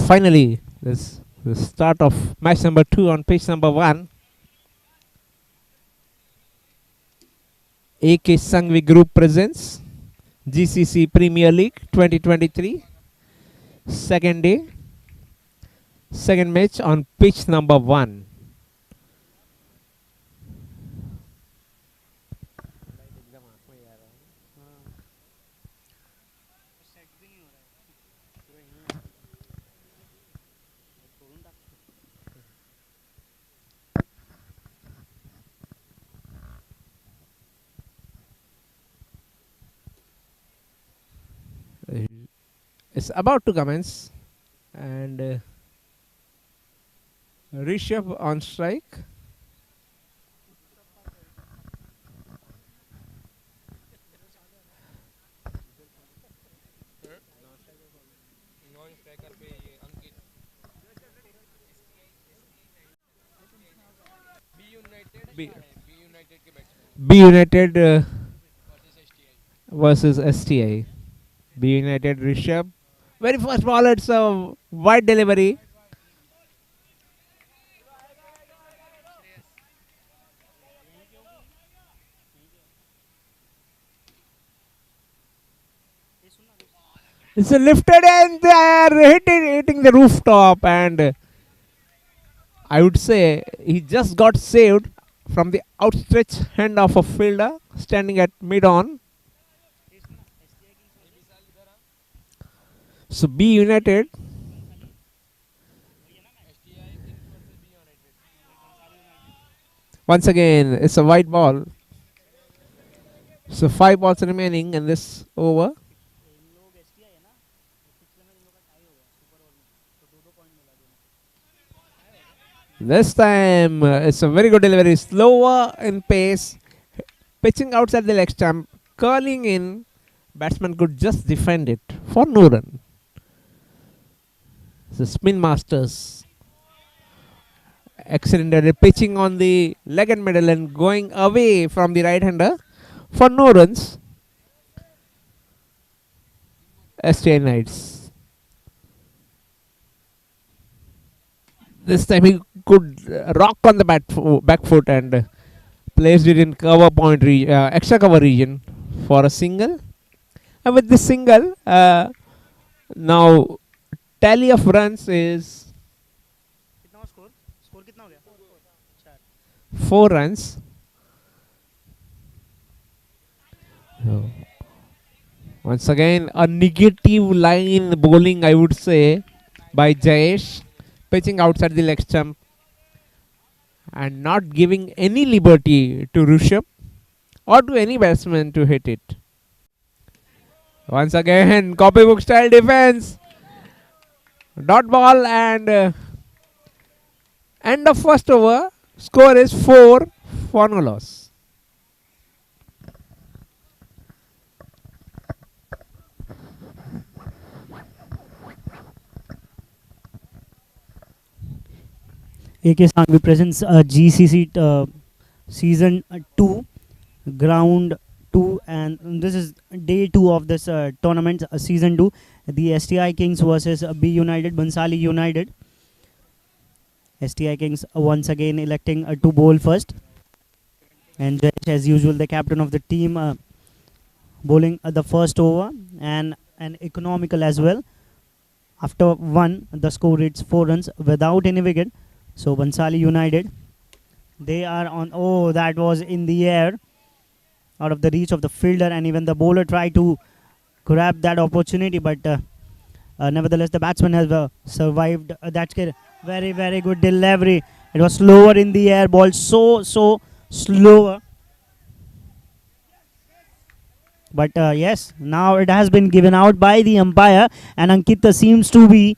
finally, this the start of match number 2 on pitch number 1. AK Sangvi Group presents GCC Premier League 2023. Second day, second match on pitch number 1. It's about to commence, and Rishabh on strike. B United versus STI. B United Rishabh. Very first ball, it's a wide delivery. It's a lifted and they are hitting the rooftop, and I would say he just got saved from the outstretched hand of a fielder standing at mid-on. So B United once again, it's a white ball. So 5 balls remaining in this over. This time it's a very good delivery, slower in pace, pitching outside the leg stump, curling in. Batsman could just defend it for no run. The spin masters. Excellent pitching on the leg and middle and going away from the right hander for no runs. STI Knights. This time he could rock on the back foot and placed it in cover point extra cover region for a single. And with this single, now tally of runs is 4 runs. So, once again, a negative line bowling, I would say, by Jayesh, pitching outside the leg stump and not giving any liberty to Rishabh or to any batsman to hit it. Once again, copybook style defense. Dot ball and end of first over. Score is 4 for no loss. AK Sangvi presents GCC season 2, ground 2, and this is day 2 of this tournament, season 2. The STI Kings versus B United, Bansali United. STI Kings once again electing to bowl first, and Jayesh, as usual, the captain of the team, bowling the first over and economical as well. After 1, the score reads 4 runs without any wicket. So Bansali United, they are on. Oh, that was in the air, out of the reach of the fielder, and even the bowler tried to grab that opportunity, but nevertheless the batsman has survived. That's very, very good delivery. It was slower in the air, ball so slower. But yes, now it has been given out by the umpire, and Ankita seems to be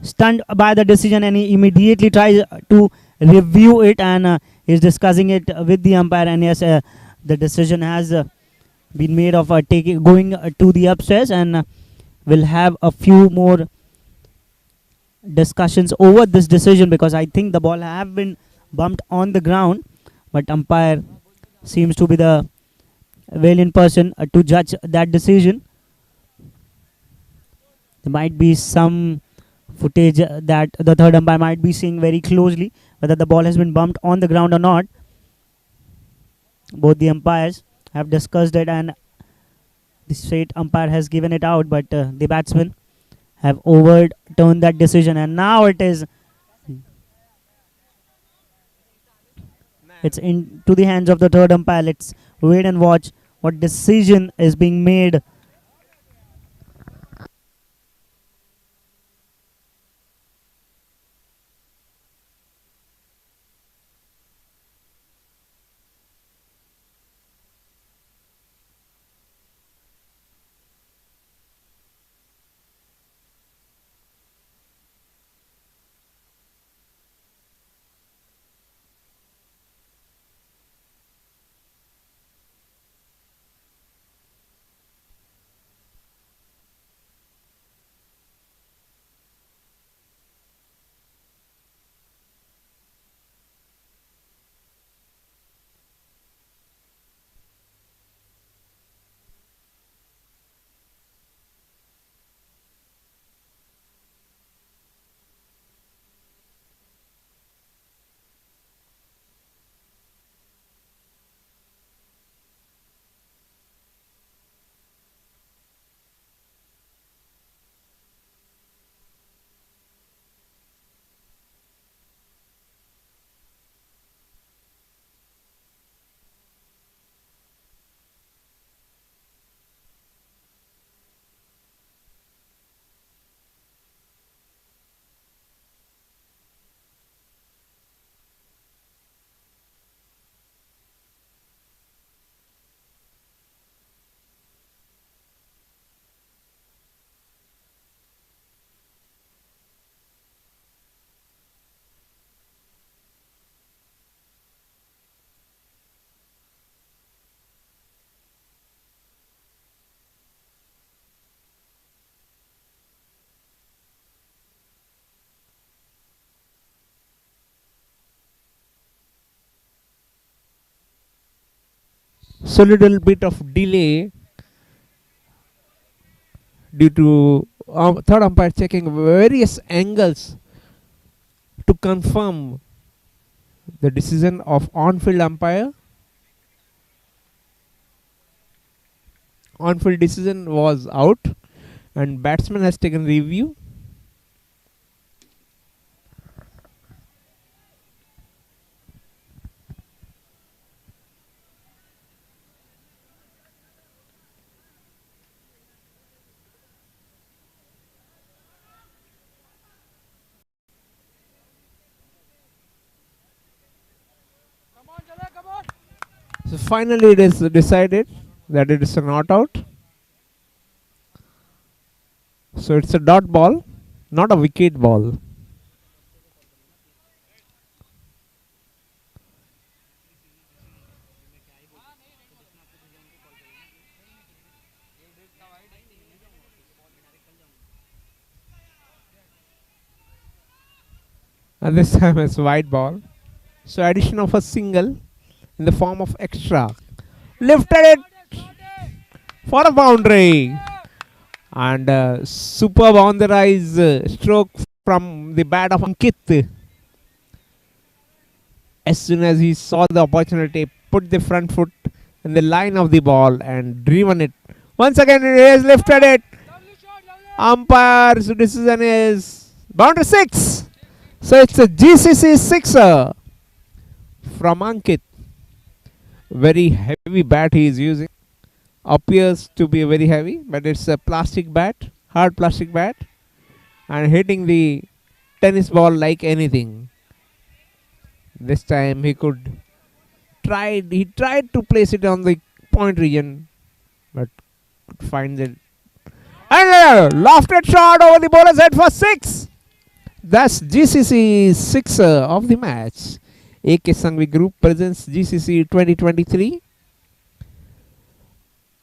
stunned by the decision, and he immediately tries to review it, and is discussing it with the umpire. And yes, the decision has been made of going to the upstairs, and we'll have a few more discussions over this decision, because I think the ball have been bumped on the ground, but umpire seems to be the valiant person to judge that decision. There might be some footage that the third umpire might be seeing very closely, whether the ball has been bumped on the ground or not. Both the umpires have discussed it, and the straight umpire has given it out, but the batsmen have overturned that decision, and now it's into the hands of the third umpire. Let's wait and watch what decision is being made. So little bit of delay due to third umpire checking various angles to confirm the decision of on-field umpire. On-field decision was out, and batsman has taken review. So finally it is decided that it is a not out. So it's a dot ball, not a wicket ball. And this time it's white ball. So addition of a single in the form of extra. Lifted it for a boundary. And superb on the rise stroke from the bat of Ankit. As soon as he saw the opportunity, put the front foot in the line of the ball and driven it. Once again, he has lifted it. Umpire's decision is boundary 6. So it's a GCC 6er from Ankit. Very heavy bat he is using. Appears to be very heavy, but it's a plastic bat, hard plastic bat, and hitting the tennis ball like anything. This time he tried to place it on the point region, but could find it. And lofted shot over the bowler's head for 6. That's GCC 6er of the match. AK Sangvi Group presents GCC 2023.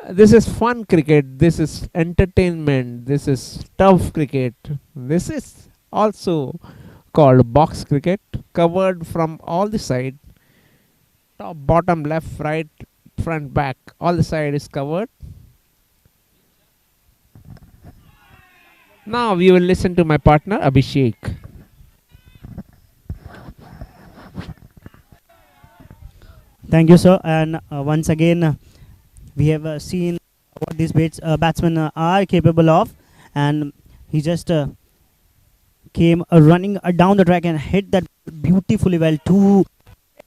This is fun cricket. This is entertainment. This is tough cricket. This is also called box cricket, covered from all the side. Top, bottom, left, right, front, back. All the side is covered. Now we will listen to my partner Abhishek. Thank you, sir. And once again, we have seen what these batsmen are capable of, and he just came running down the track and hit that beautifully well to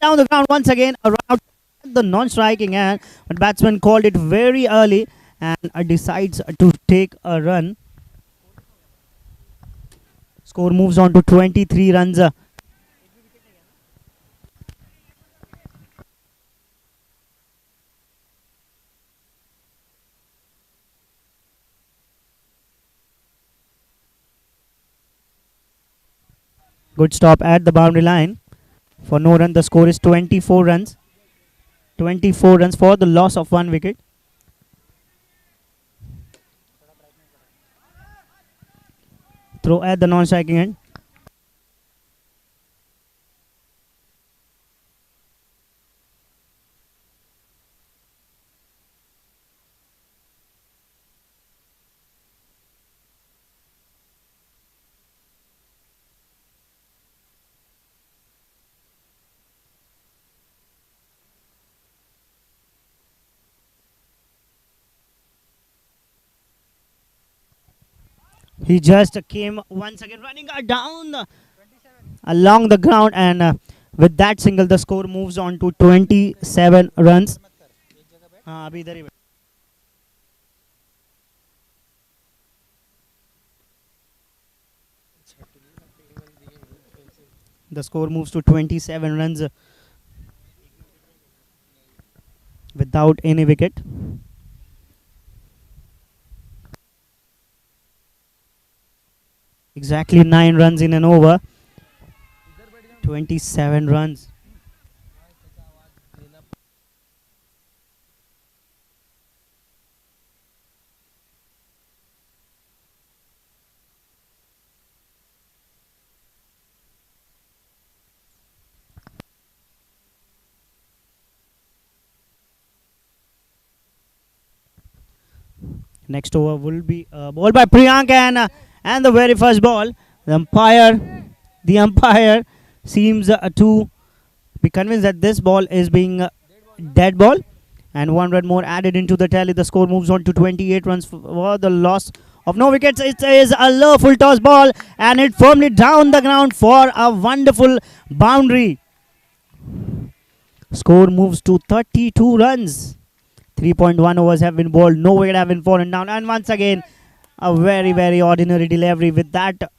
down the ground once again around the non-striking end, but batsman called it very early and decides to take a run. Score moves on to 23 runs. Good stop at the boundary line for no run. The score is 24 runs. 24 runs for the loss of 1 wicket. Throw at the non-striking end. He just came once again running down along the ground, and with that single, the score moves on to 27 runs. अभी इधर ही बैठ. The score moves to 27 runs without any wicket. Exactly 9 runs in an over. 27 runs. Next over will be ball by Priyank, and the very first ball, the umpire seems to be convinced that this ball is being dead ball, and 1 run more added into the tally. The score moves on to 28 runs for the loss of no wickets. It is a low full toss ball, and it firmly down the ground for a wonderful boundary. Score moves to 32 runs. 3.1 overs have been bowled, no wicket have been fallen down, and once again a very very ordinary delivery. With that,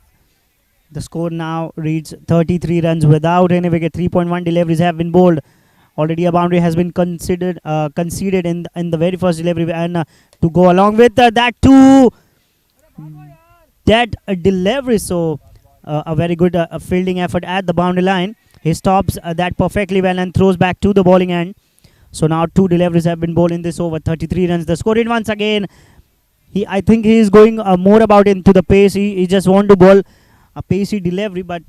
the score now reads 33 runs without any wicket. 3.1 deliveries have been bowled. Already a boundary has been conceded in the very first delivery, and to go along with that too, that delivery. So a very good fielding effort at the boundary line. He stops that perfectly well and throws back to the bowling end. So now 2 deliveries have been bowled in this over. 33 runs. The score in once again. I think he is going more about into the pace. He just want to bowl a pacey delivery, but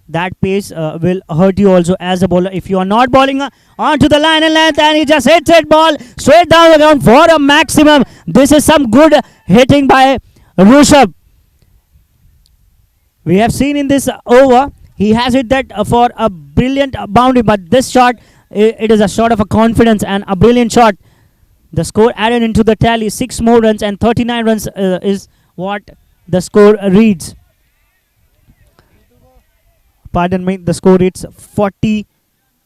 that pace will hurt you also as a bowler if you are not bowling onto the line and length, and he just hits it ball straight down the ground for a maximum. This is some good hitting by Rishabh. We have seen in this over, he has hit that for a brilliant boundary, but this shot, it is a shot of a confidence and a brilliant shot. The score added into the tally, 6 more runs, and 39 runs is what the score reads. Pardon me, the score reads 40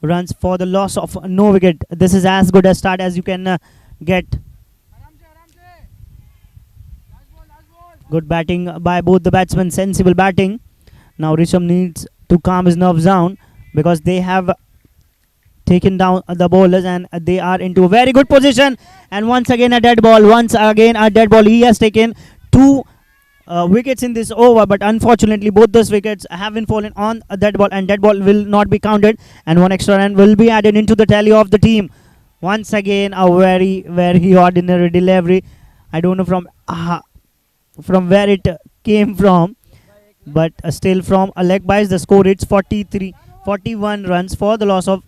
runs for the loss of no wicket. This is as good a start as you can get. Good batting by both the batsmen, sensible batting. Now Rishabh needs to calm his nerves down because they have taken down the bowlers and they are into a very good position. And once again a dead ball. He has taken 2 wickets in this over, but unfortunately both those wickets have been fallen on a dead ball, and dead ball will not be counted, and 1 extra run will be added into the tally of the team. Once again a very very ordinary delivery. I don't know from where it came from, but still from a leg bias. The score reads 41 runs for the loss of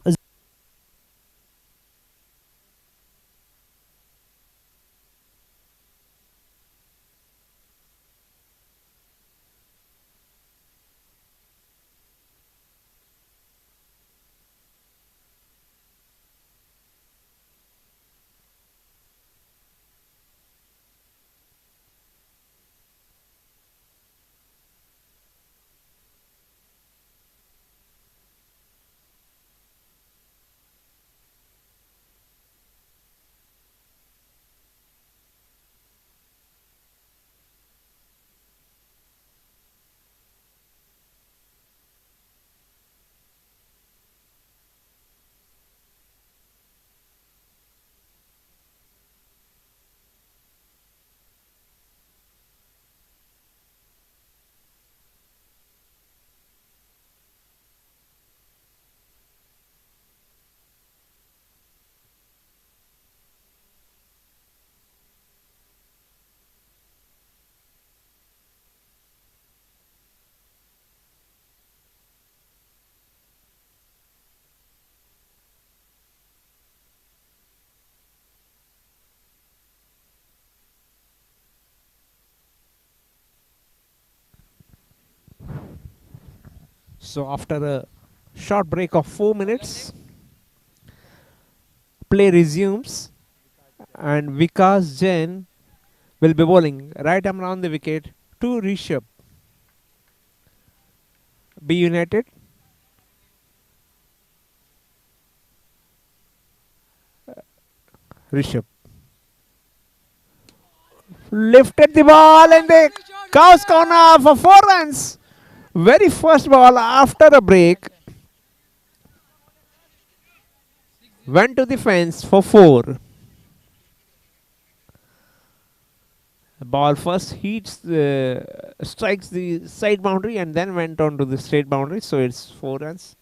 So after a short break of 4 minutes, play resumes and Vikas Jain will be bowling right arm around the wicket to Rishabh. B United. Rishabh lifted the ball and the Cows corner for 4 runs. Very first ball after a break went to the fence for 4. The ball first strikes the side boundary and then went on to the straight boundary. So it's 4 runs.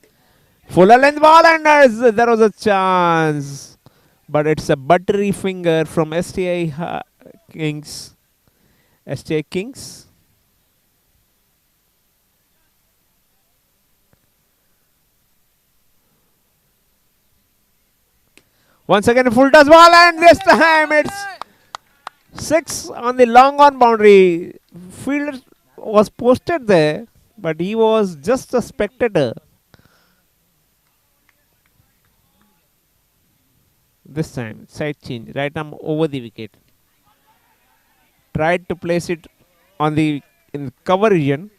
Fuller length ball and there was a chance. But it's a buttery finger from Kings. STI Kings. Once again, a full toss ball, and this time it's 6 on the long on boundary. Fielder was posted there, but he was just a spectator. This time, side change, right arm over the wicket. Tried to place it on the in cover region,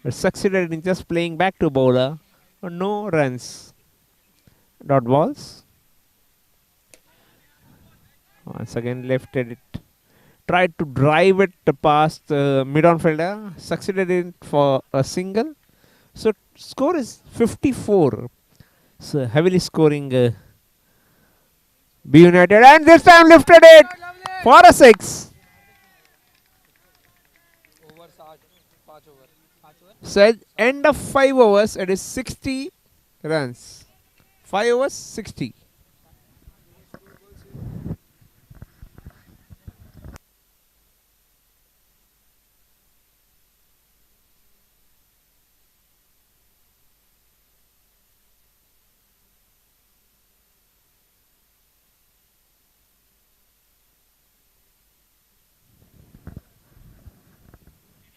but succeeded in just playing back to bowler. No runs. Dot balls. Once again, lifted it. Tried to drive it past the mid-on fielder. Succeeded in for a single. So score is 54. So heavily scoring B United, and this time lifted it for a 6. So at end of 5 overs, it is 60 runs. 5 overs, 60.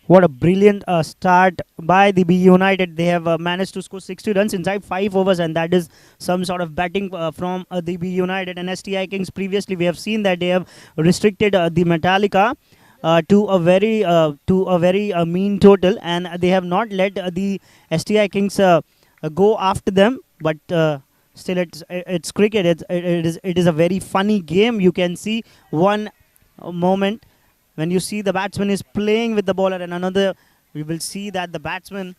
What a brilliant start by the B United. They have managed to score 60 runs inside 5 overs, and that is some sort of batting from the B United and STI Kings. Previously, we have seen that they have restricted the Metallica to a very mean total, and they have not let the STI Kings go after them. But still, it's cricket. It is a very funny game. You can see one moment when you see the batsman is playing with the bowler, and another we will see that the batsman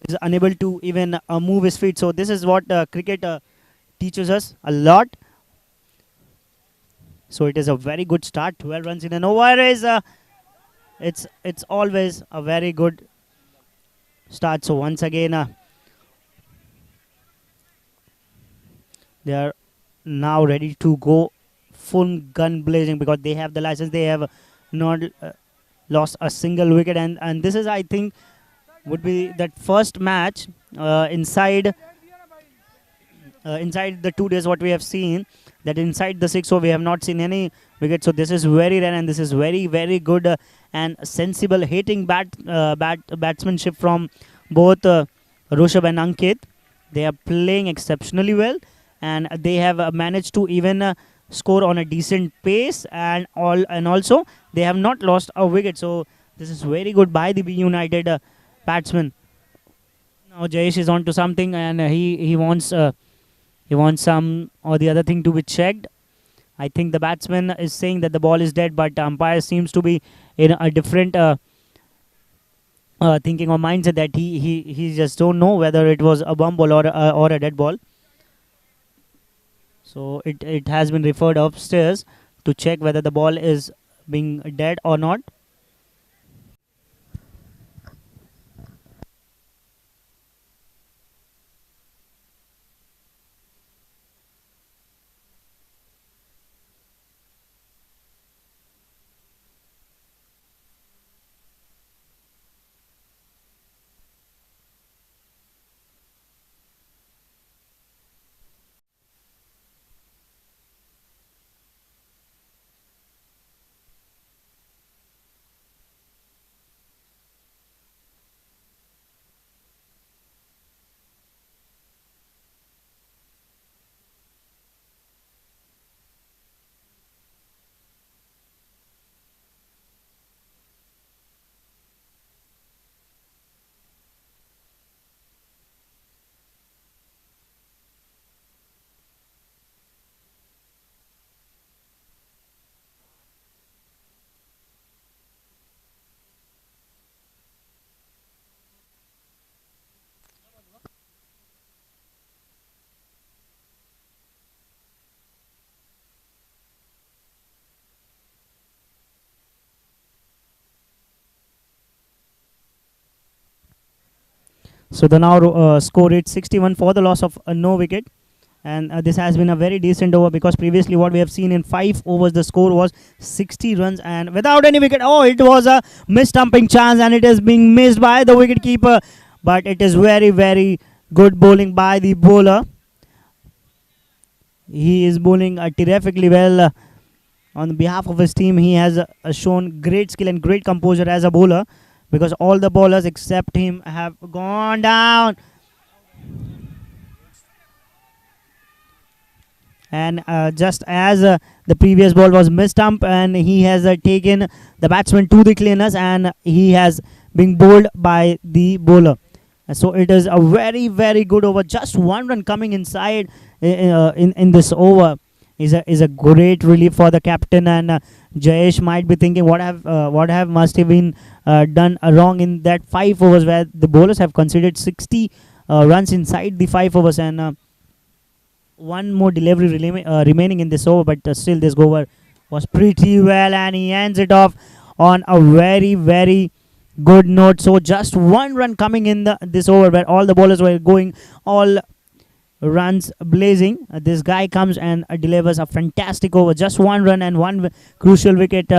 is unable to even move his feet. So this is what cricket teaches us a lot. So it is a very good start. 12 runs in an over is it's always a very good start. So once again they are now ready to go full gun blazing because they have the license. They have not lost a single wicket, and this is, I think, would be that first match inside the 2 days what we have seen, that inside the 6, so we have not seen any wicket. So this is very rare, and this is very, very good and sensible hitting batsmanship from both Rishabh and Ankit. They are playing exceptionally well, and they have managed to even score on a decent pace, and also they have not lost a wicket. So this is very good by the B United batsman. Now Jayesh is on to something, and he wants some or the other thing to be checked. I think the batsman is saying that the ball is dead, but umpire seems to be in a different thinking or mindset, that he just don't know whether it was a bum ball or a dead ball. So it has been referred upstairs to check whether the ball is being dead or not. So the now score is 61 for the loss of no wicket. And this has been a very decent over, because previously what we have seen in 5 overs the score was 60 runs and without any wicket. Oh, it was a missed-stumping chance and it is being missed by the wicket keeper, but it is very, very good bowling by the bowler. He is bowling terrifically well on behalf of his team. He has shown great skill and great composure as a bowler, because all the bowlers except him have gone down. And just as the previous ball was missed up, and he has taken the batsman to the cleaners, and he has been bowled by the bowler. So it is a very, very good over. Just one run coming inside in this over is a great relief for the captain. And Jayesh might be thinking what have must have been done wrong in that 5 overs, where the bowlers have conceded 60 runs inside the 5 overs, and one more delivery remaining in this over, but still this over was pretty well, and he ends it off on a very, very good note. So just one run coming in this over, where all the bowlers were going all runs blazing. This guy comes and delivers a fantastic over. Just one run and one crucial wicket.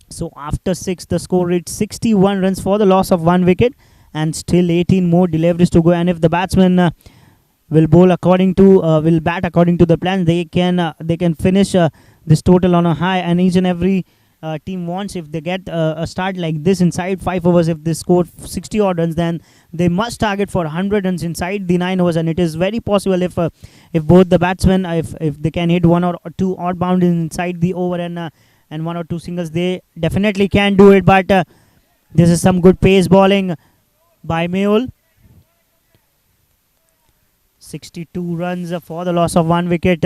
So after 6, the score reached 61 runs for the loss of 1 wicket, and still 18 more deliveries to go. And if the batsman will bat according to the plan, they can finish this total on a high. And each and every team wants, if they get a start like this inside 5 overs, if they score 60 odd runs, then they must target for 100 runs inside the 9 overs. And it is very possible if both the batsmen, if they can hit 1 or 2 odd boundaries inside the over, and 1 or 2 singles, they definitely can do it. But this is some good pace bowling by Mehul. 62 runs for the loss of 1 wicket.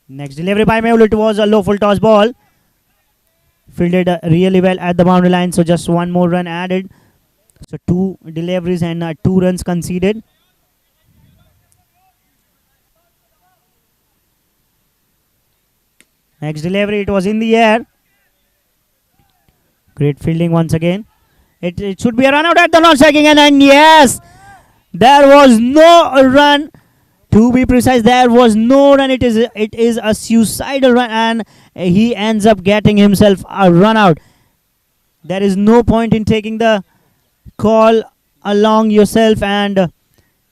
Next delivery by Mehul. It was a low full toss ball, fielded really well at the boundary line. So just one more run added. So 2 deliveries and 2 runs conceded. Next delivery, it was in the air. Great fielding once again. It should be a run out at the non-striking end, and yes, there was no run. To be precise, there was no run. It is a suicidal run, and he ends up getting himself a run out. There is no point in taking the call along yourself, and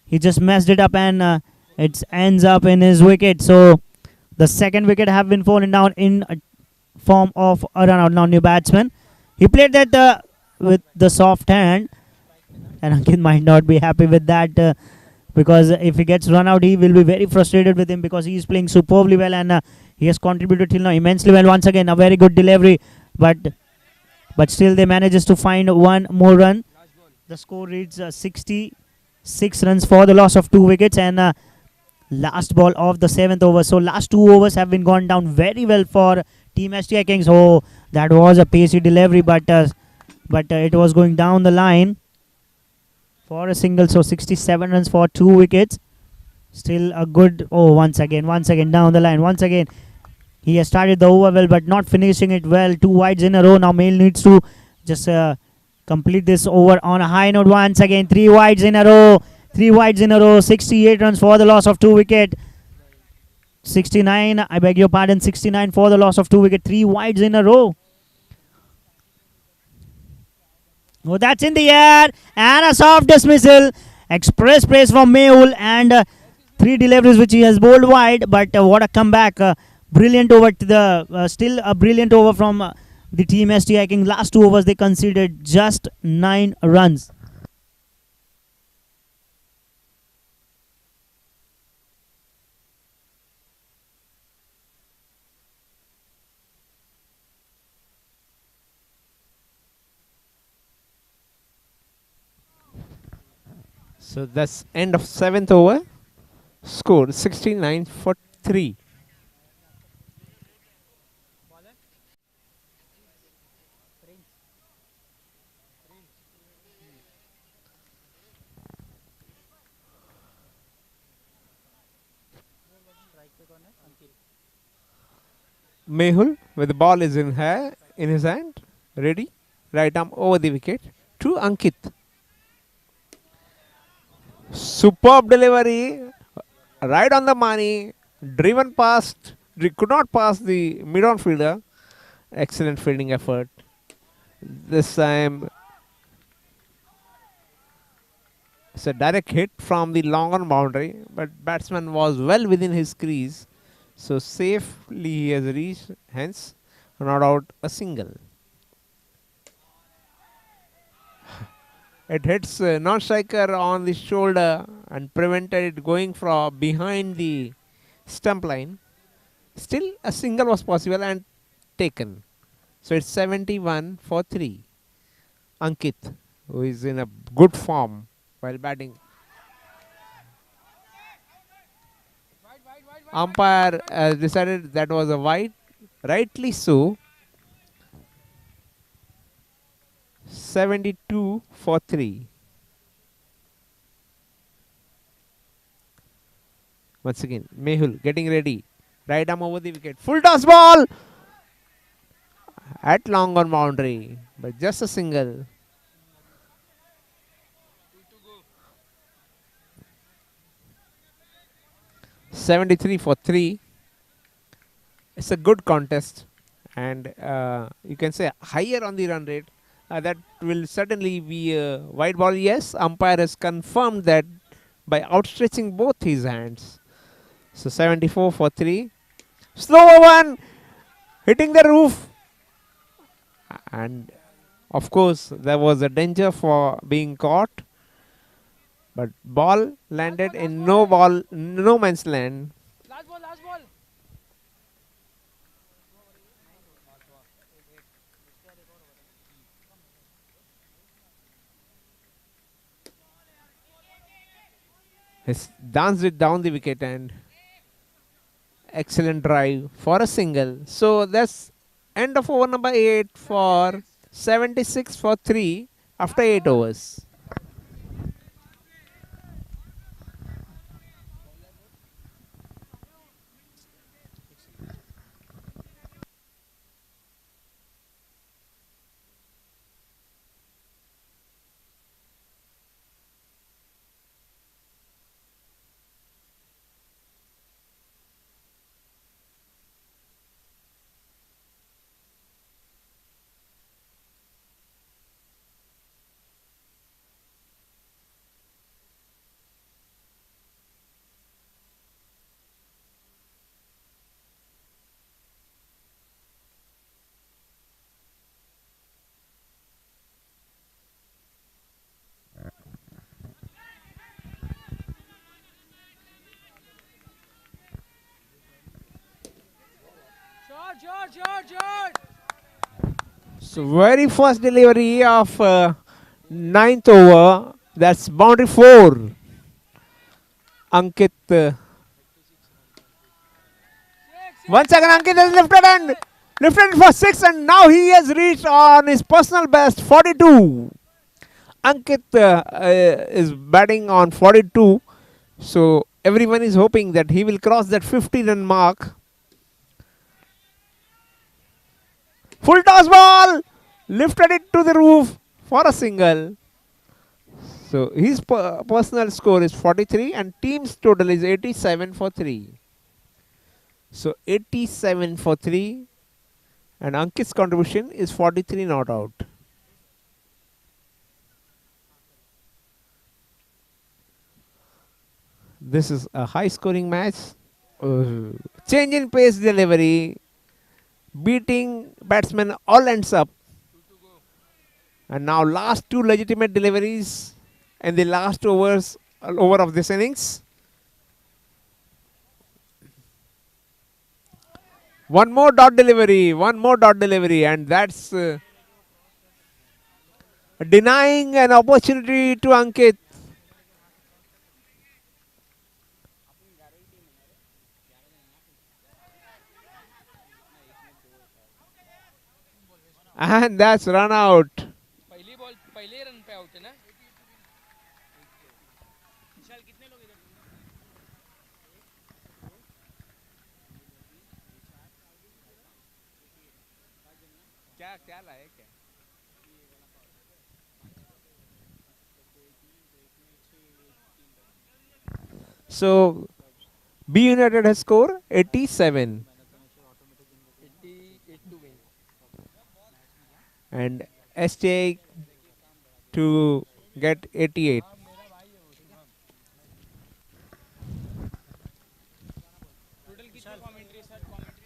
he just messed it up, and it ends up in his wicket. So the second wicket have been fallen down in form of a run out. Now new batsman. He played that with the soft hand, and Ankit might not be happy with that, because if he gets run out, he will be very frustrated with him, because he is playing superbly well, and he has contributed till now immensely well. Once again, a very good delivery, but still they manages to find one more run. The score reads 66 runs for the loss of 2 wickets, and last ball of the 7th over. So last 2 overs have been gone down very well for Team STI Kings. Oh, that was a pacey delivery, but it was going down the line for a single. So 67 runs for 2 wickets. Still a good. Oh, once again down the line. Once again, he has started the over well, but not finishing it well. 2 wides in a row. Now Mehul needs to just complete this over on a high note. Once again, 3 wides in a row. 3 wides in a row. 68 runs for the loss of 2 wicket. 69. I beg your pardon. 69 for the loss of 2 wicket. 3 wides in a row. Oh, that's in the air, and a soft dismissal. Express praise from Mehul, and 3 deliveries which he has bowled wide. But what a comeback! Brilliant over to the still a brilliant over from the team STI King. Last 2 overs they conceded just 9 runs. So that's end of 7th over. Score 69 for 3. Mehul with the ball is in his hand, ready, right arm over the wicket to Ankit. Superb delivery, right on the money, driven past, could not pass the mid-on fielder. Excellent fielding effort. This time, it's a direct hit from the long on boundary, but batsman was well within his crease, so safely he has reached, hence not out a single. It hits non-striker on the shoulder and prevented it going from behind the stump line. Still, a single was possible and taken. So it's 71 for 3. Ankit, who is in a good form while batting. Umpire decided that was a wide, rightly so. 72 for 3. Once again, Mehul getting ready. Right arm over the wicket. Full toss ball at long on boundary, but just a single. $73 for 3. It's a good contest, and you can say higher on the run rate. That will certainly be a wide ball. Yes, umpire has confirmed that by outstretching both his hands. So 74 for 3. Slower one, hitting the roof. And of course, there was a danger for being caught. But ball landed in no man's land. Last ball, last ball. He's danced it down the wicket and excellent drive for a single. So that's end of over number 8 for 76 for 3 after 8 overs. Short. So very first delivery of ninth over. That's boundary 4. Ankit. Once again, Ankit has lifted for 6, and now he has reached on his personal best 42. Ankit is batting on 42, so everyone is hoping that he will cross that 50-run mark. Full toss ball, lifted it to the roof for a single. So his personal score is 43 and team's total is 87 for 3. So 87 for 3 and Ankit's contribution is 43 not out. This is a high scoring match. Change in pace delivery. Beating batsman all ends up. And now last 2 legitimate deliveries in the last over of this innings. One more dot delivery, and that's denying an opportunity to Ankit. And that's run out. पहली ball पहले run पे out है ना विशाल कितने लोग इधर क्या लाए क्या So B United has scored 87 88 to win. and STA to get 88. Total कितने commentary sir commentary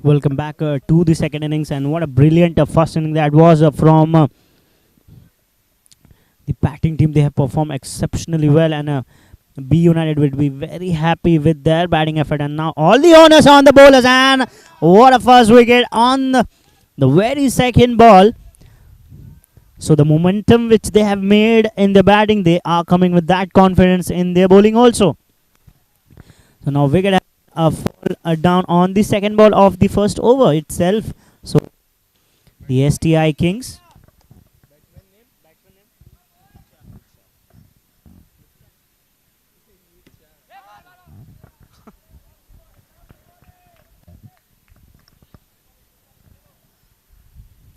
Welcome back to the second innings, and what a brilliant first inning that was from the batting team. They have performed exceptionally well, and B United will be very happy with their batting effort. And now all the owners on the bowlers, and what a first wicket on the very second ball. So the momentum which they have made in the batting, they are coming with that confidence in their bowling also. So now wicket fall down on the second ball of the first over itself. So the STI Kings.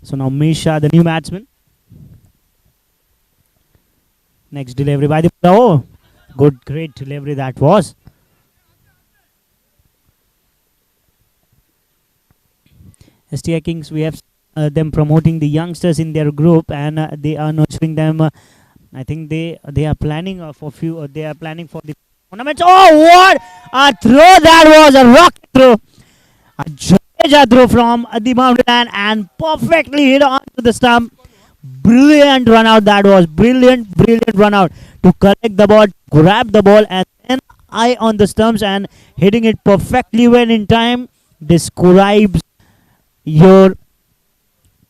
So now Misha, the new batsman. Next delivery by the oh, good, great delivery that was. STI Kings, we have them promoting the youngsters in their group, and they are nurturing them. I think they are planning for few. They are planning for the tournaments. Oh, what a throw that was! A rocket throw, a Jadeja throw from the boundary line, and perfectly hit onto the stump. Brilliant run out that was. Brilliant run out to collect the ball, grab the ball, and then eye on the stumps and hitting it perfectly well in time. Describes your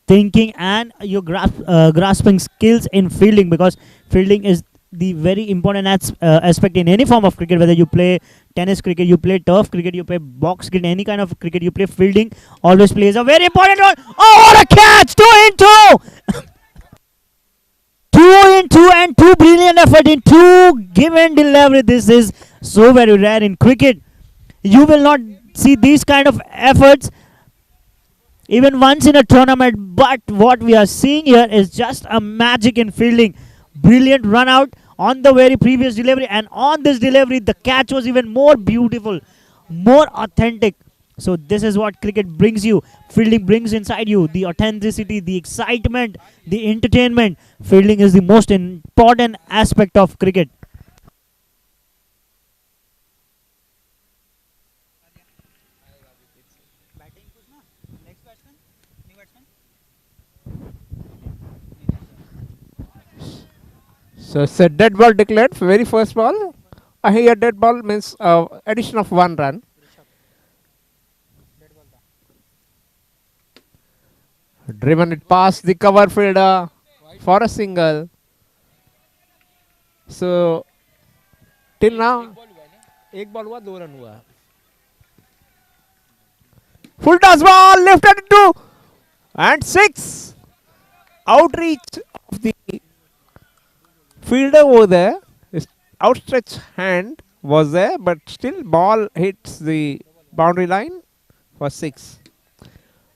thinking and your grasping skills in fielding, because fielding is the very important aspect in any form of cricket, whether you play tennis cricket, you play turf cricket, you play box cricket, any kind of cricket you play, fielding always plays a very important role. Oh, what a catch! 2 into 2 2 in 2 and 2 brilliant effort in 2 given delivery. This is so very rare in cricket. You will not see these kind of efforts even once in a tournament, but what we are seeing here is just a magic in fielding. Brilliant run out on the very previous delivery, and on this delivery the catch was even more beautiful, more authentic. So this is what cricket brings you. Fielding brings inside you the authenticity, the excitement, the entertainment. Fielding is the most important aspect of cricket. So it's a dead ball declared for very first ball. Here dead ball means addition of 1 run. Driven it past the cover fielder for a single. So till now, एक ball हुआ 2 run हुआ. Full toss ball lifted into and 6. Outreach of the fielder over there. His outstretched hand was there, but still ball hits the boundary line for 6.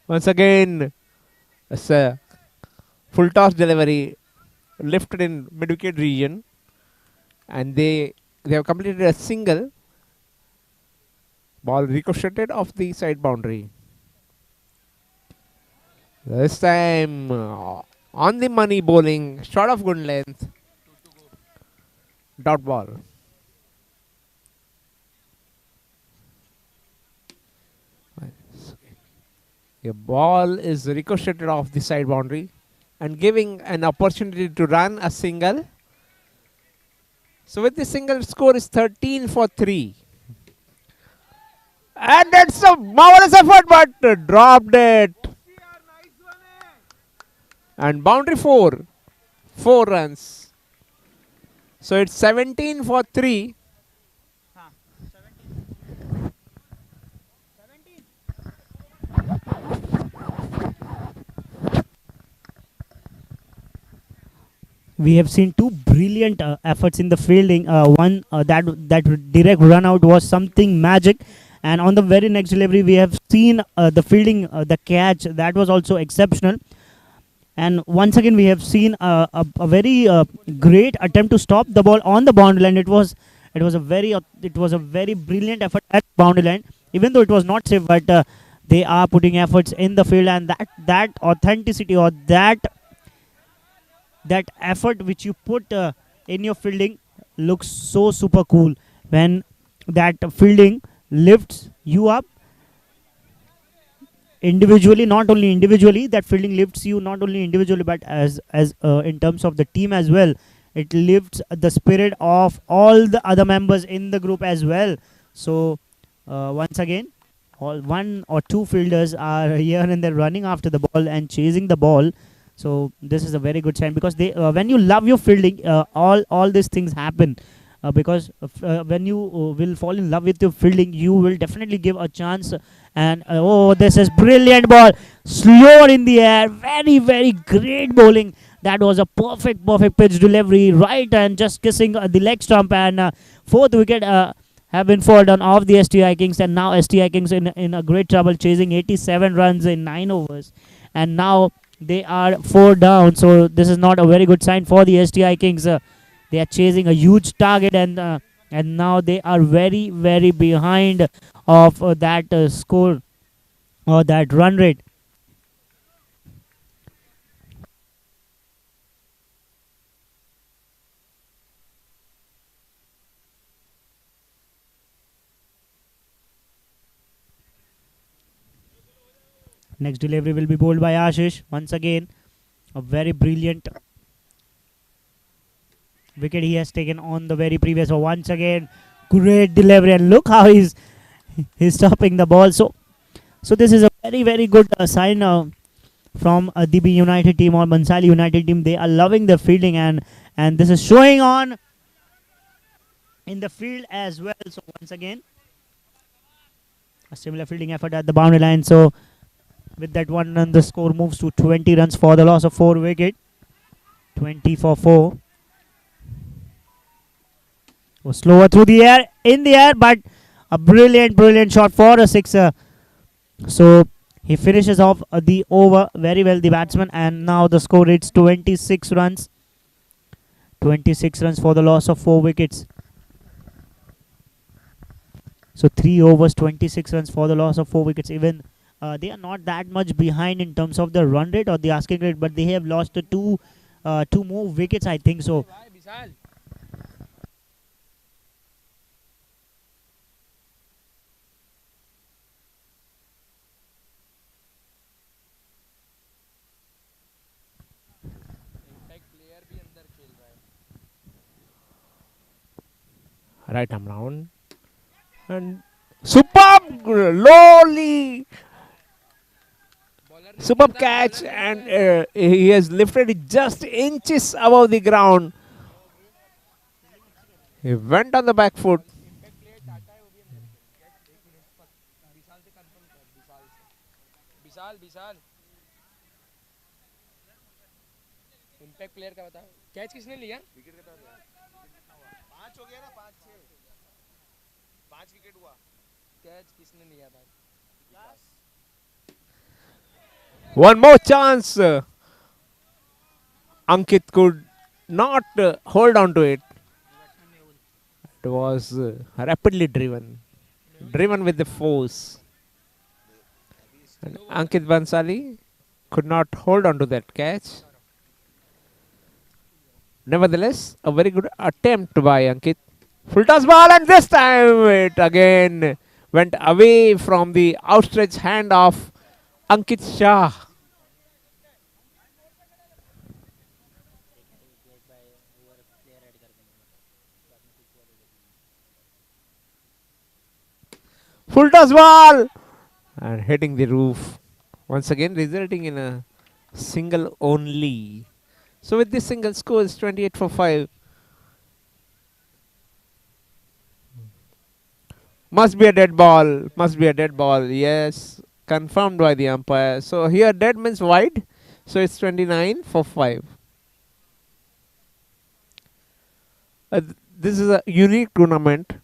Once again, it's a full toss delivery lifted in mid-wicket region, and they have completed a single. Ball ricocheted off the side boundary. This time on the money bowling, short of good length, dot ball. A ball is ricocheted off the side boundary and giving an opportunity to run a single. So with the single, score is 13 for 3. And that's a marvelous effort, but dropped it. And boundary 4. 4 runs. So it's 17 for 3. We have seen 2 brilliant efforts in the fielding. One that direct run out was something magic, and on the very next delivery we have seen the fielding, the catch that was also exceptional. And once again we have seen a very great attempt to stop the ball on the boundary line. It was a very brilliant effort at boundary line, even though it was not safe. But they are putting efforts in the field, and that authenticity, or that effort which you put in your fielding looks so super cool when that fielding lifts you up individually. Not only individually, that fielding lifts you not only individually, but as in terms of the team as well. It lifts the spirit of all the other members in the group as well. So once again, all 1 or 2 fielders are here and they're running after the ball and chasing the ball. So this is a very good sign, because they when you love your fielding, all these things happen. Because when you will fall in love with your fielding, you will definitely give a chance. And oh, this is brilliant ball, slower in the air, very great bowling. That was a perfect pitch delivery, right, and just kissing the leg stump. And 4th wicket have been fallen off the STI Kings, and now STI Kings in a great trouble, chasing 87 runs in 9 overs, and now they are 4 down. So this is not a very good sign for the STI Kings. They are chasing a huge target, and now they are very behind of that score or that run rate. Next delivery will be bowled by Ashish. Once again, a very brilliant wicket he has taken on the very previous. So once again, great delivery, and look how he's stopping the ball. So this is a very good sign from the B United team or Bansali United team. They are loving the fielding, and this is showing on in the field as well. So once again, a similar fielding effort at the boundary line. So with that 1 run, the score moves to 20 runs for the loss of 4 wickets. 20 for 4. Was slower through the air, in the air, but a brilliant shot for a sixer. So he finishes off the over very well, the batsman, and now the score reads 26 runs. 26 runs for the loss of 4 wickets. So 3 overs, 26 runs for the loss of 4 wickets. Even they are not that much behind in terms of the run rate or the asking rate, but they have lost two more wickets, I think so. Bhai, Vishal. Impact player भी अंदर खेल रहा है. Right arm round. And superb, lowly, Bowler ने superb लिया था, catch, bowler ने and लिया था. he has lifted it just inches above the ground. He went on the back foot. Impact player Tata है वो भी अंदर खेल. एक मिनट विशाल से कंफर्म कर. विशाल. इम्पैक्ट प्लेयर का बताओ. कैच किसने लिया? विकेट कितना था? 5 हो गया ना, 5 विकेट हुआ. कैच किसने लिया था? One more chance. Ankit could not hold on to it. It was rapidly driven with the force. And Ankit Bansali could not hold on to that catch. Nevertheless, a very good attempt by Ankit. Full toss ball, and this time it again went away from the outstretched hand of Ankit Shah. Full toss ball and hitting the roof. Once again resulting in a single only. So with this single score is 28 for 5. Must be a dead ball. Must be a dead ball. Yes. Confirmed by the umpire. So here dead means wide. So it's 29 for 5. This is a unique tournament.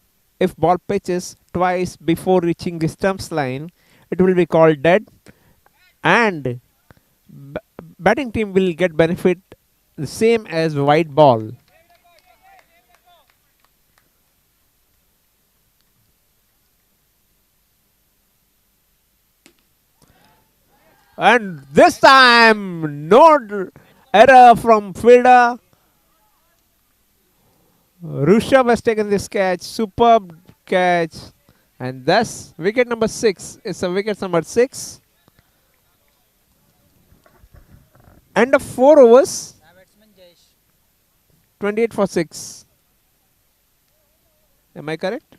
If ball pitches twice before reaching the stumps line, it will be called dead, and batting team will get benefit the same as wide ball. And this time, no error from fielder. Rishabh has taken this catch. Superb catch. And thus, wicket number 6 is a wicket number 6. End of 4 overs. 28 for 6. Am I correct?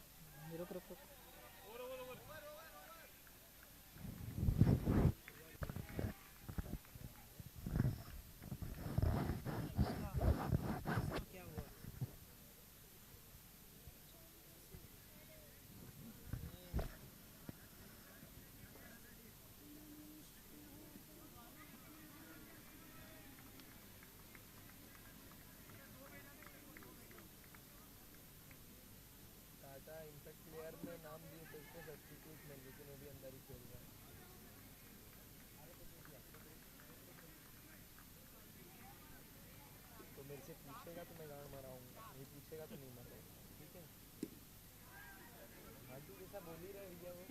Tata impact player में नाम दिए थे उसको substitute में, लेकिन वो भी अंदर ही खेल रहा है. तो मेरे से पूछेगा तो मैं गाड़ मराऊंगा, नहीं पूछेगा तो नहीं मराऊंगा. ठीक है. हाँ जी, जैसा बोल ही रहे भैया वो.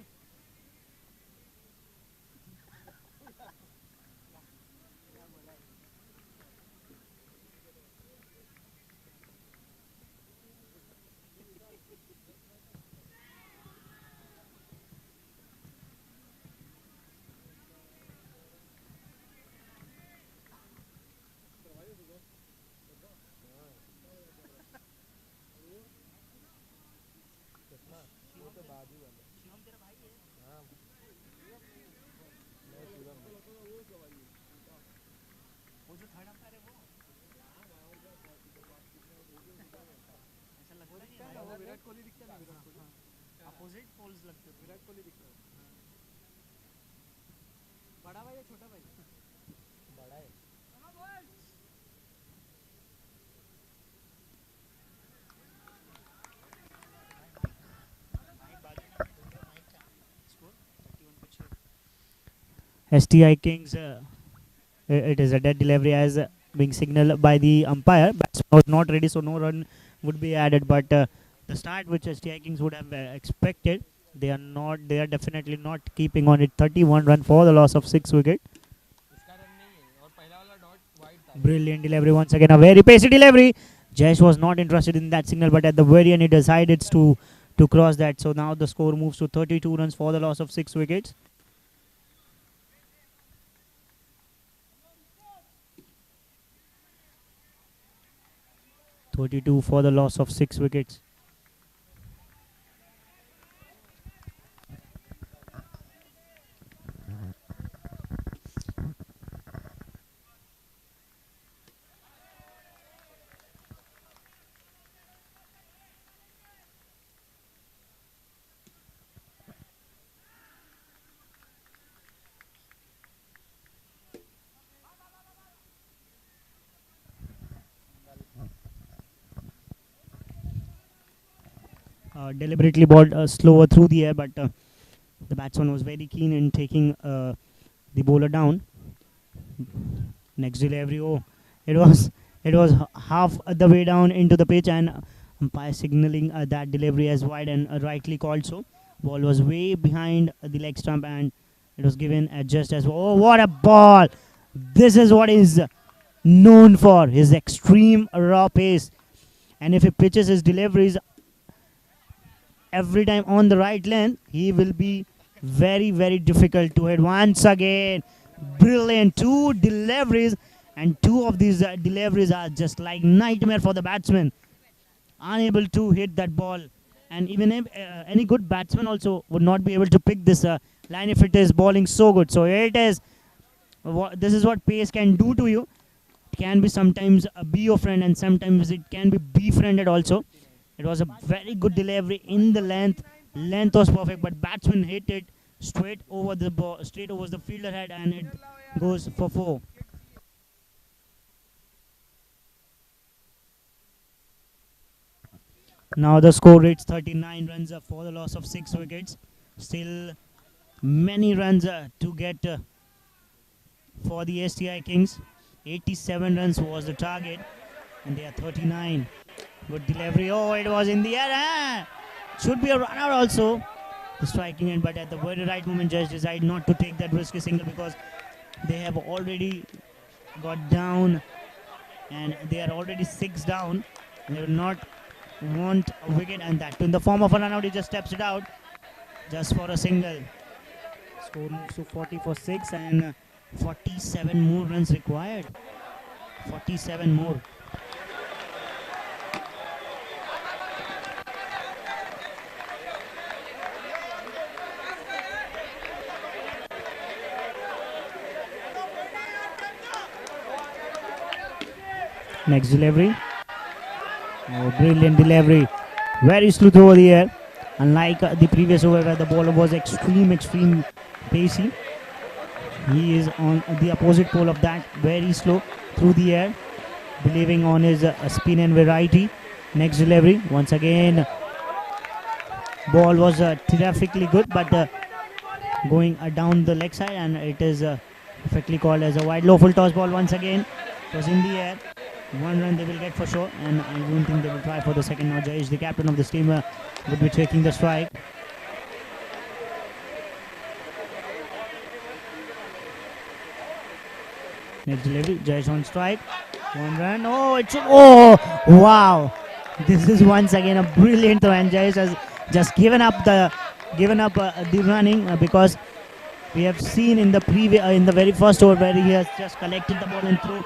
वो तो बाजू वाला. हाँ. मैं शिवम. वो जो थर्ड अंपायर है वो. ऐसा लगता नहीं है. वो विराट कोहली दिखता है. विराट कोहली. अपोजिट पोल्स लगते हैं. विराट कोहली दिखता है. बड़ा भाई या छोटा भाई? बड़ा है. STI Kings, it is a dead delivery as being signaled by the umpire. Batsman was not ready, so no run would be added. But the start which STI Kings would have expected, they are not. They are definitely not keeping on it. 31 run for the loss of 6 wicket. Brilliant delivery once again. A very pacey delivery. Jayesh was not interested in that signal, but at the very end he decided to cross that. So now the score moves to 32 runs for the loss of 6 wickets. (32 for the loss of 6 wickets). Deliberately balled slower through the air, but the batsman was very keen in taking the bowler down. Next delivery, oh, it was half the way down into the pitch, and umpire signalling that delivery as wide, and rightly called so. Ball was way behind the leg stump, and it was given just as oh, what a ball! This is what is known for, his extreme raw pace, and if he pitches his deliveries every time on the right length, he will be very, very difficult to hit. Once again, brilliant 2 deliveries, and 2 of these deliveries are just like nightmare for the batsman, unable to hit that ball. And even if any good batsman also would not be able to pick this line if it is bowling so good. So it is this is what pace can do to you. It can be sometimes be your friend, and sometimes it can be befriended also. It was a very good delivery in the length. Length was perfect, but batsman hit it straight over the ball, straight over the fielder head, and it goes for 4. Now the score reads 39 runs for the loss of 6 wickets. Still many runs to get for the STI Kings. 87 runs was the target, and they are 39. Good delivery. Oh, it was in the air. Should be a runner also. The striking end, but at the very right moment, Jayesh decided not to take that risky single because they have already got down, and they are already 6 down. And they will not want a wicket, and that in the form of a run out. He just steps it out just for a single. Score moves to 40 for 6, and 47 more runs required. 47 more. Next delivery. Oh, brilliant delivery. Very smooth over the air. Unlike the previous over where the bowler was extreme pacey, he is on the opposite pole of that. Very slow through the air, believing on his spin and variety. Next delivery. Once again, ball was terrifically good, but going down the leg side, and it is perfectly called as a wide. Low full toss ball once again. It was in the air. 1 run they will get for sure, and I don't think they will try for the second. Now Jayesh, the captain of this team, would be taking the strike. Next delivery, Jayesh on strike. 1 run. Oh, it's wow! This is once again a brilliant throw, and Jayesh has just given up the running because we have seen in the very first over where he has just collected the ball and threw.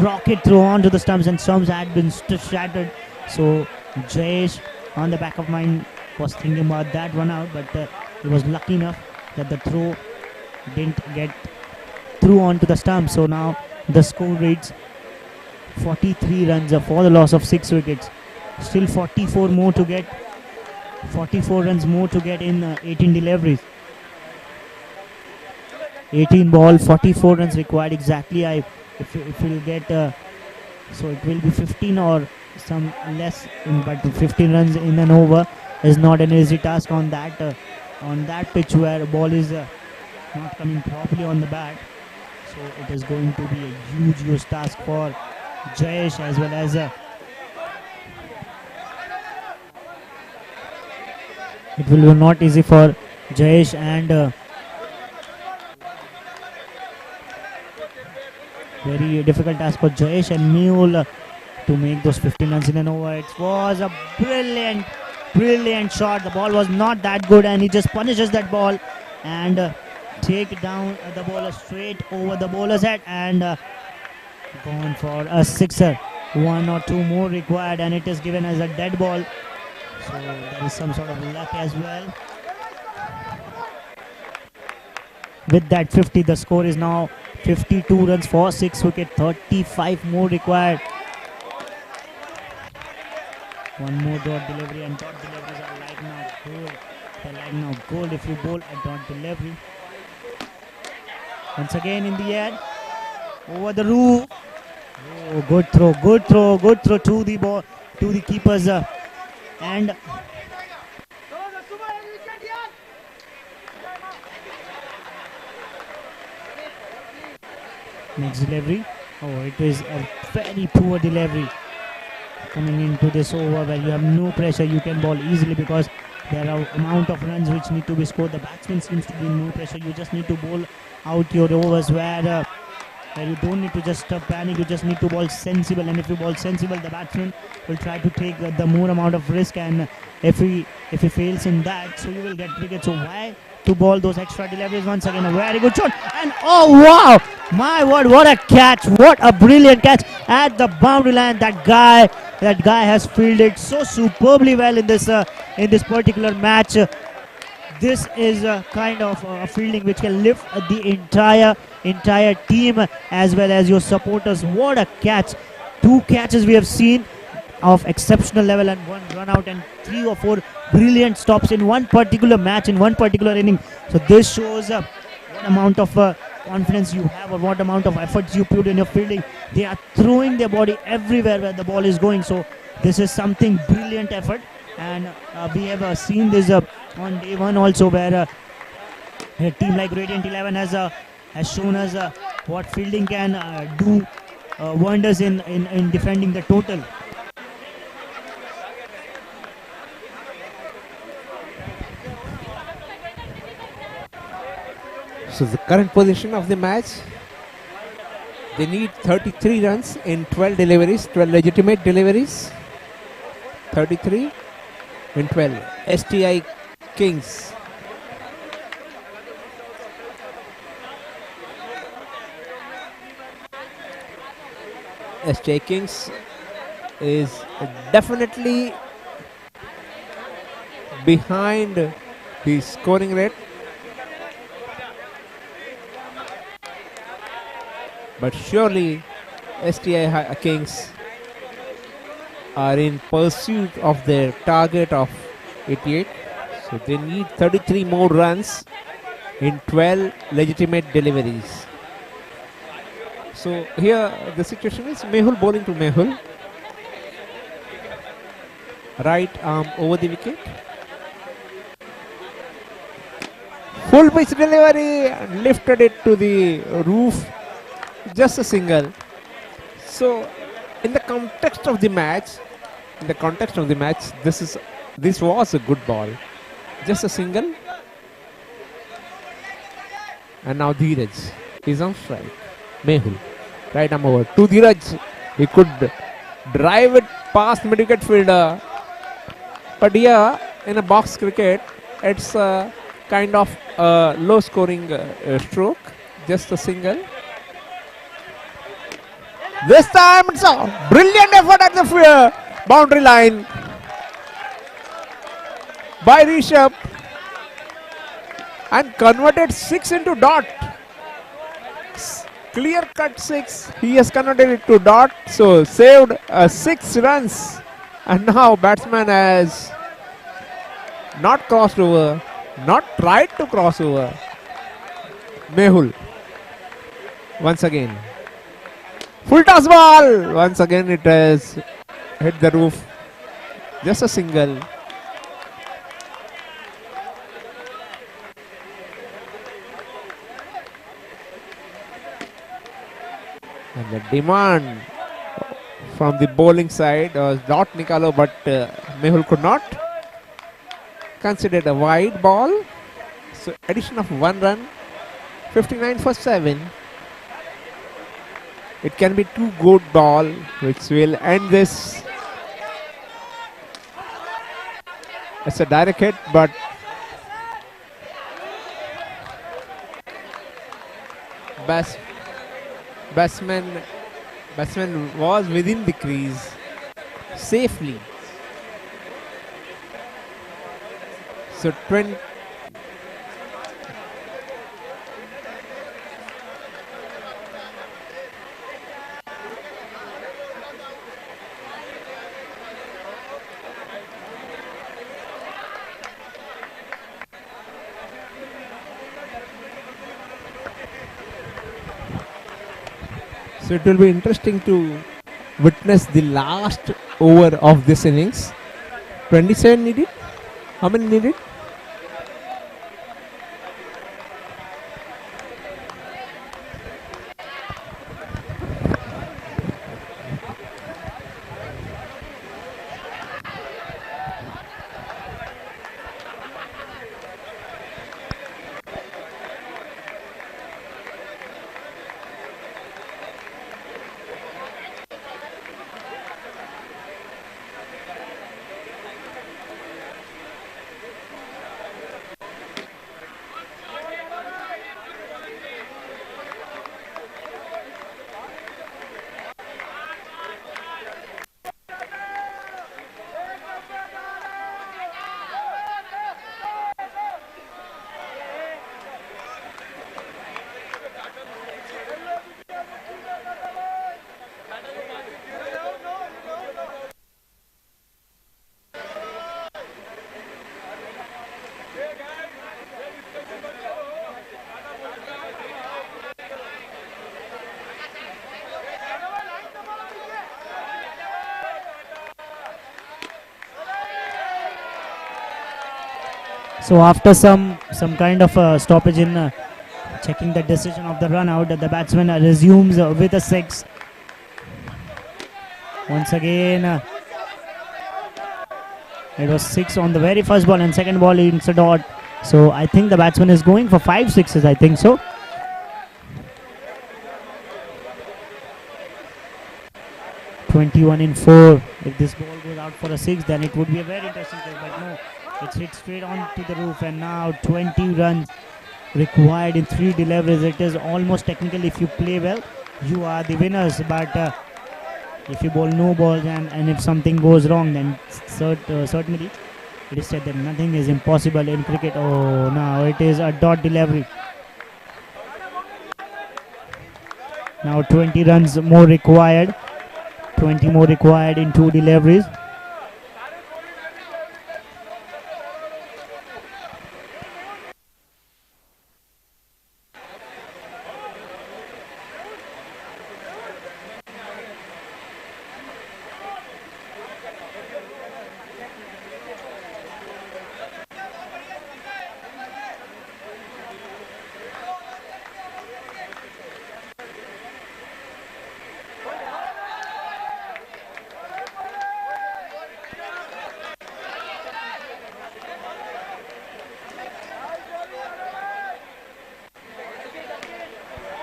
Rocket throw onto the stumps, and stumps had been shattered. So Jayesh, on the back of mind, was thinking about that one out, but he was lucky enough that the throw didn't get through onto the stump. So now the score reads 43 runs for the loss of 6 wickets. Still 44 more to get. 44 runs more to get in 18 deliveries. 18 ball, 44 runs required exactly. If we'll get so it will be 15 or some less, but 15 runs in an over is not an easy task on that pitch where ball is not coming properly on the bat. So it is going to be a huge task for Jayesh as well as it will be not easy for Jayesh and very difficult task for Jayesh and Mule to make those 15 runs in an over. It was a brilliant shot. The ball was not that good and he just punishes that ball and take down the bowler straight over the bowler's head and gone for a sixer. 1 or 2 more required and it is given as a dead ball. So there is some sort of luck as well. With that 50, the score is now 52 runs for 6 wickets, 35 more required. One more dot delivery and dot deliveries are like now gold. They're like now gold if you bowl a dot delivery. Once again in the air, over the roof. Oh, good throw to the ball, to the keepers and next delivery. Oh, it is a very poor delivery. Coming into this over where you have no pressure, you can bowl easily because there are amount of runs which need to be scored. The batsman seems to be in no pressure. You just need to bowl out your overs where you don't need to just panic. You just need to bowl sensible, and if you bowl sensible, the batsman will try to take the more amount of risk, and if he fails in that, so you will get wickets. So why to bowl those extra deliveries? Once again a very good shot, and oh wow, my word, what a catch, what a brilliant catch at the boundary line. That guy has fielded so superbly well in this particular match. This is a kind of fielding which can lift the entire team as well as your supporters. What a catch. 2 catches we have seen of exceptional level and 1 run out and 3 or 4 brilliant stops in one particular match, in one particular inning. So this shows what amount of confidence you have or what amount of efforts you put in your fielding. They are throwing their body everywhere where the ball is going. So this is something brilliant effort, and we have seen this on day 1 also, where a team like Radiant 11 has shown us what fielding can do wonders in defending the total. So the current position of the match, they need 33 runs in 12 deliveries, 12 legitimate deliveries. 33 in 12. STI Kings. STI Kings is definitely behind the scoring rate, but surely STI Kings are in pursuit of their target of 88. So they need 33 more runs in 12 legitimate deliveries. So here the situation is Mehul bowling to Mehul. Right arm over the wicket. Full pitch delivery and lifted it to the roof. Just a single. So in the context of the match, this was a good ball. Just a single. And now Dheeraj is on strike. Mehul, right arm over to Dheeraj. He could drive it past mid-wicket fielder. But here in a box cricket, it's a kind of low scoring stroke. Just a single. This time it's a brilliant effort at the boundary line by Rishabh and converted 6 into dot. Clear cut 6. He has converted it to dot. So saved 6 runs. And now batsman has not crossed over, not tried to cross over. Mehul once again. Full toss ball. Once again it has hit the roof. Just a single. And the demand from the bowling side was not Nikalo, but Mehul could not. Considered a wide ball. So addition of 1 run. 59 for 7. It can be 2 good ball which will end this. It's a direct hit, but batsman was within the crease safely. So 20. So it will be interesting to witness the last over of this innings. 27 needed. How many needed? So after some kind of stoppage in checking the decision of the run out, the batsman resumes with a 6. Once again, it was 6 on the very first ball, and second ball it's a dot. So I think the batsman is going for 5 sixes, I think so. (21 in 4). If this ball goes out for a 6, then it would be a very interesting play, but no. It's hit straight onto the roof, and now 20 runs required in 3 deliveries. It is almost technical. If you play well, you are the winners. But if you bowl no balls and if something goes wrong, then certainly it is said that nothing is impossible in cricket. Oh, now it is a dot delivery. Now 20 runs more required. 20 more required in 2 deliveries.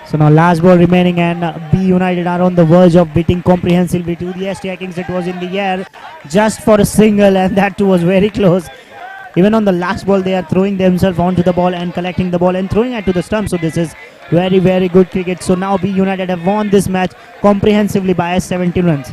So now last ball remaining, and B United are on the verge of beating comprehensively to the STI Kings. It was in the air just for a single, and that too was very close. Even on the last ball, they are throwing themselves onto the ball and collecting the ball and throwing it to the stump. So this is very, very good cricket. So now B United have won this match comprehensively by 17 runs.